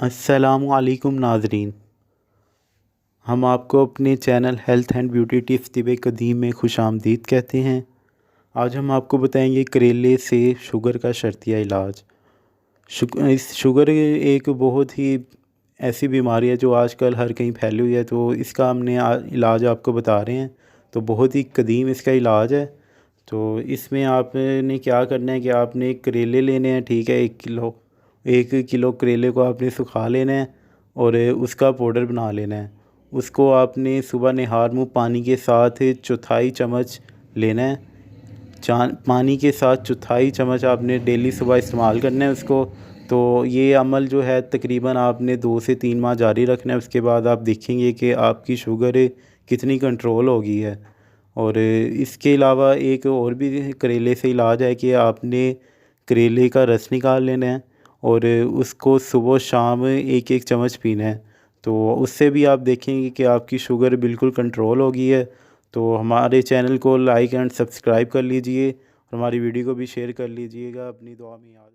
अस्सलामुअलैकुम नाज़रीन, हम आपको अपने channel health and beauty tips तिब कदीम में खुशामदीद कहते हैं। आज हम आपको बताएंगे करेले से शुगर का शर्तिया इलाज। इस शुगर एक बहुत ही ऐसी बीमारी है जो आजकल हर कहीं फैली हुई है, तो इसका हमने इलाज आपको बता रहे हैं। तो बहुत ही कदीम इसका इलाज है। तो इसमें आपने क्या करना है कि आपने करेले लेने हैं, ठीक है, 1 किलो करेले को आपने सुखा लेना है और उसका पाउडर बना लेना है। उसको आपने सुबह निहार मुँह पानी के साथ चौथाई चम्मच लेना है। पानी के साथ चौथाई चम्मच आपने डेली सुबह इस्तेमाल करना है उसको। तो ये अमल जो है तकरीबन आपने 2 से 3 माह जारी रखना है। उसके बाद आप देखेंगे कि आपकी शुगर कितनी कंट्रोल हो गई है। और इसके अलावा एक और भी करेले से इलाज है कि आपने करेले का रस निकाल लेना है और उसको सुबह शाम 1-1 चम्मच पीना है। तो उससे भी आप देखेंगे कि आपकी शुगर बिल्कुल कंट्रोल हो गई है। तो हमारे चैनल को लाइक एंड सब्सक्राइब कर लीजिए और हमारी वीडियो को भी शेयर कर लीजिएगा। अपनी दुआ में याद